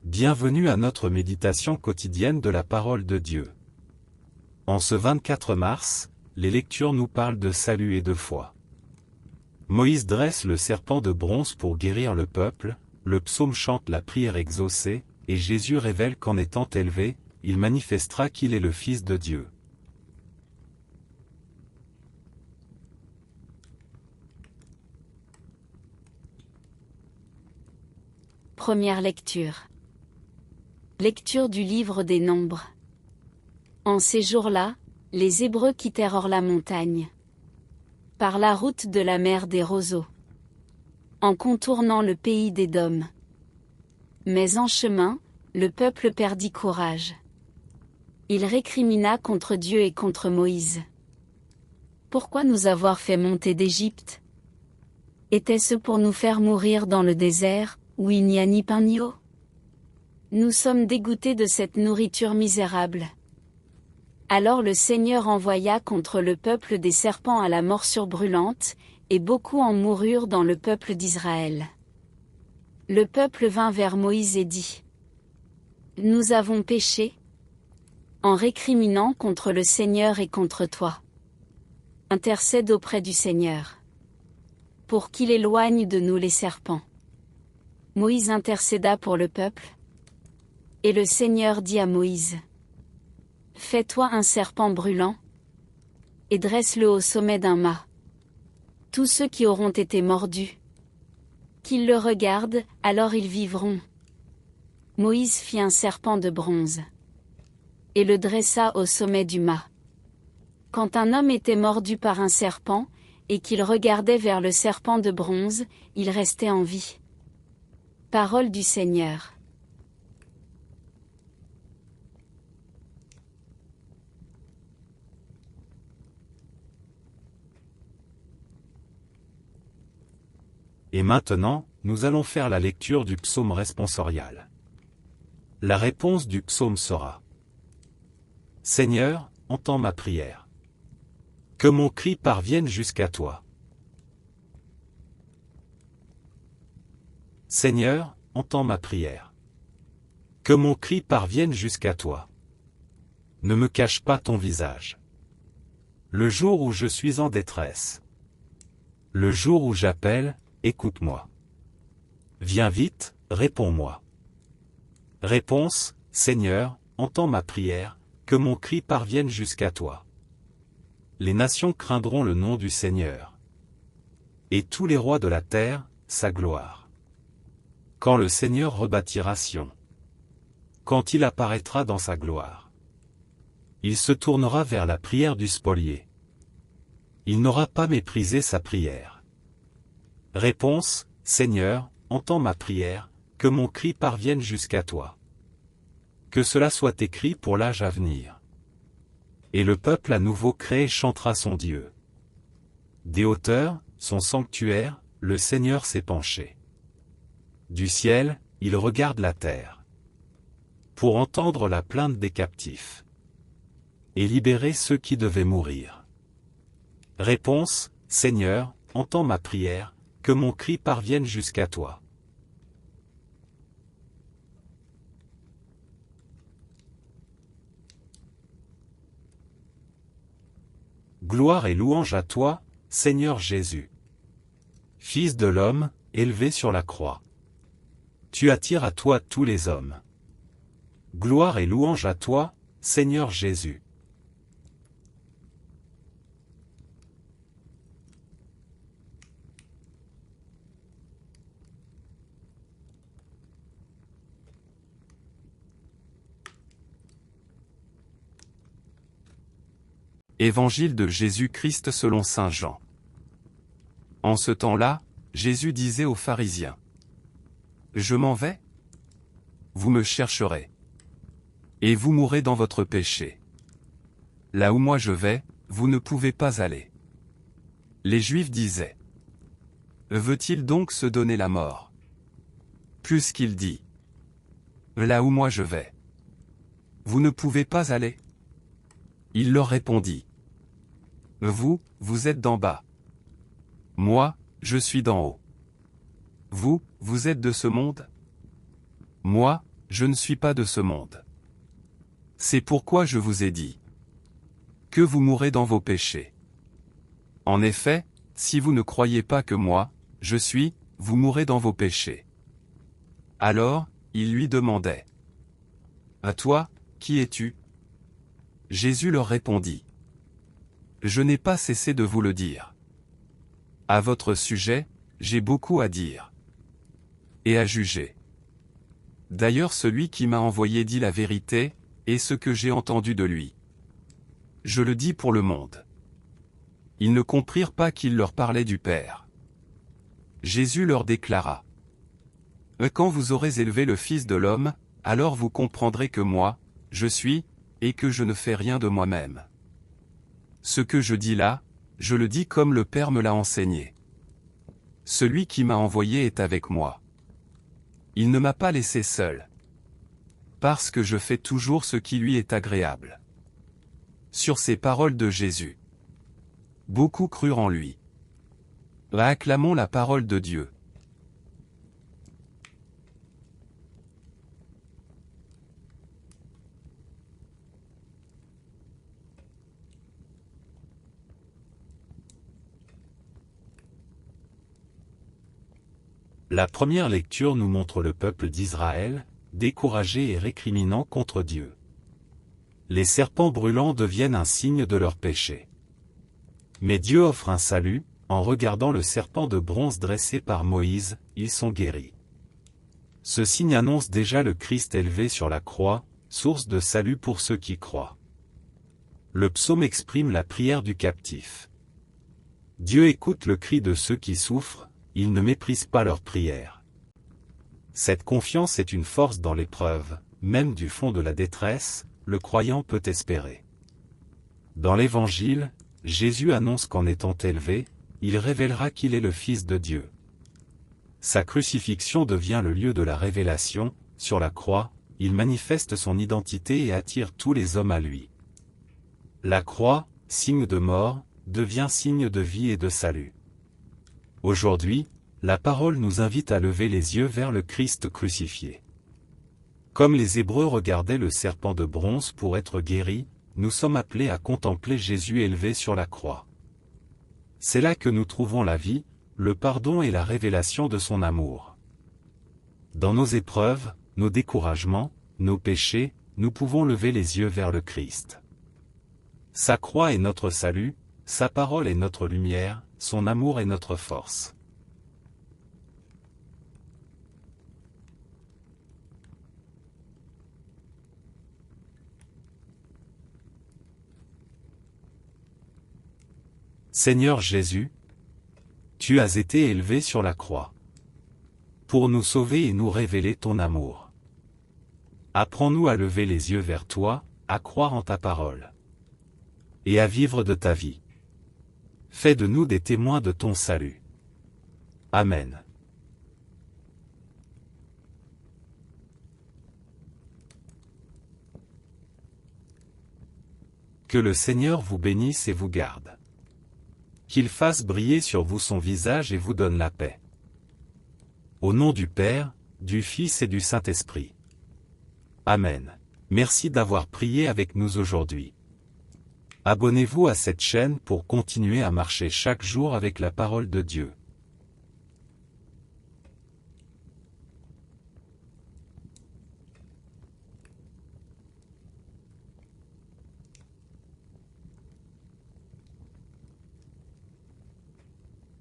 Bienvenue à notre méditation quotidienne de la parole de Dieu. En ce 24 mars, les lectures nous parlent de salut et de foi. Moïse dresse le serpent de bronze pour guérir le peuple, le psaume chante la prière exaucée, et Jésus révèle qu'en étant élevé, il manifestera qu'il est le Fils de Dieu. Première lecture. Lecture du livre des Nombres. En ces jours-là, les Hébreux quittèrent hors la montagne, par la route de la mer des roseaux, en contournant le pays d'Édom. Mais en chemin, le peuple perdit courage. Il récrimina contre Dieu et contre Moïse. Pourquoi nous avoir fait monter d'Égypte? Était-ce pour nous faire mourir dans le désert, où il n'y a ni pain ni eau? Nous sommes dégoûtés de cette nourriture misérable. Alors le Seigneur envoya contre le peuple des serpents à la morsure brûlante, et beaucoup en moururent dans le peuple d'Israël. Le peuple vint vers Moïse et dit: Nous avons péché, en récriminant contre le Seigneur et contre toi. Intercède auprès du Seigneur, pour qu'il éloigne de nous les serpents. Moïse intercéda pour le peuple. Et le Seigneur dit à Moïse: Fais-toi un serpent brûlant, et dresse-le au sommet d'un mât. Tous ceux qui auront été mordus, qu'ils le regardent, alors ils vivront. Moïse fit un serpent de bronze, et le dressa au sommet du mât. Quand un homme était mordu par un serpent, et qu'il regardait vers le serpent de bronze, il restait en vie. Parole du Seigneur. Et maintenant, nous allons faire la lecture du psaume responsorial. La réponse du psaume sera: Seigneur, entends ma prière. Que mon cri parvienne jusqu'à toi. Seigneur, entends ma prière. Que mon cri parvienne jusqu'à toi. Ne me cache pas ton visage. Le jour où je suis en détresse. Le jour où j'appelle, écoute-moi. Viens vite, réponds-moi. Réponse: Seigneur, entends ma prière, que mon cri parvienne jusqu'à toi. Les nations craindront le nom du Seigneur. Et tous les rois de la terre, sa gloire. Quand le Seigneur rebâtira Sion. Quand il apparaîtra dans sa gloire. Il se tournera vers la prière du spolié. Il n'aura pas méprisé sa prière. Réponse: Seigneur, entends ma prière, que mon cri parvienne jusqu'à toi. Que cela soit écrit pour l'âge à venir. Et le peuple à nouveau créé chantera son Dieu. Des hauteurs, son sanctuaire, le Seigneur s'est penché. Du ciel, il regarde la terre. Pour entendre la plainte des captifs. Et libérer ceux qui devaient mourir. Réponse: Seigneur, entends ma prière, que mon cri parvienne jusqu'à toi. Gloire et louange à toi, Seigneur Jésus. Fils de l'homme, élevé sur la croix. Tu attires à toi tous les hommes. Gloire et louange à toi, Seigneur Jésus. Évangile de Jésus-Christ selon saint Jean. En ce temps-là, Jésus disait aux pharisiens: Je m'en vais? Vous me chercherez. Et vous mourrez dans votre péché. Là où moi je vais, vous ne pouvez pas aller. Les Juifs disaient: Veut-il donc se donner la mort? Puisqu'il dit: Là où moi je vais, vous ne pouvez pas aller. Il leur répondit: Vous, vous êtes d'en bas. Moi, je suis d'en haut. Vous, vous êtes de ce monde. Moi, je ne suis pas de ce monde. C'est pourquoi je vous ai dit que vous mourrez dans vos péchés. En effet, si vous ne croyez pas que moi, je suis, vous mourrez dans vos péchés. Alors, ils lui demandaient: À toi, qui es-tu? Jésus leur répondit: Je n'ai pas cessé de vous le dire. À votre sujet, j'ai beaucoup à dire et à juger. D'ailleurs, celui qui m'a envoyé dit la vérité, et ce que j'ai entendu de lui, je le dis pour le monde. Ils ne comprirent pas qu'il leur parlait du Père. Jésus leur déclara: Quand vous aurez élevé le Fils de l'homme, alors vous comprendrez que moi, je suis, et que je ne fais rien de moi-même. Ce que je dis là, je le dis comme le Père me l'a enseigné. Celui qui m'a envoyé est avec moi. Il ne m'a pas laissé seul, parce que je fais toujours ce qui lui est agréable. Sur ces paroles de Jésus, beaucoup crurent en lui. Acclamons la parole de Dieu. La première lecture nous montre le peuple d'Israël, découragé et récriminant contre Dieu. Les serpents brûlants deviennent un signe de leur péché. Mais Dieu offre un salut, en regardant le serpent de bronze dressé par Moïse, ils sont guéris. Ce signe annonce déjà le Christ élevé sur la croix, source de salut pour ceux qui croient. Le psaume exprime la prière du captif. Dieu écoute le cri de ceux qui souffrent, il ne méprise pas leur prière. Cette confiance est une force dans l'épreuve, même du fond de la détresse, le croyant peut espérer. Dans l'Évangile, Jésus annonce qu'en étant élevé, il révélera qu'il est le Fils de Dieu. Sa crucifixion devient le lieu de la révélation, sur la croix, il manifeste son identité et attire tous les hommes à lui. La croix, signe de mort, devient signe de vie et de salut. Aujourd'hui, la parole nous invite à lever les yeux vers le Christ crucifié. Comme les Hébreux regardaient le serpent de bronze pour être guéris, nous sommes appelés à contempler Jésus élevé sur la croix. C'est là que nous trouvons la vie, le pardon et la révélation de son amour. Dans nos épreuves, nos découragements, nos péchés, nous pouvons lever les yeux vers le Christ. Sa croix est notre salut, sa parole est notre lumière, son amour est notre force. Seigneur Jésus, tu as été élevé sur la croix pour nous sauver et nous révéler ton amour. Apprends-nous à lever les yeux vers toi, à croire en ta parole et à vivre de ta vie. Fais de nous des témoins de ton salut. Amen. Que le Seigneur vous bénisse et vous garde. Qu'il fasse briller sur vous son visage et vous donne la paix. Au nom du Père, du Fils et du Saint-Esprit. Amen. Merci d'avoir prié avec nous aujourd'hui. Abonnez-vous à cette chaîne pour continuer à marcher chaque jour avec la parole de Dieu.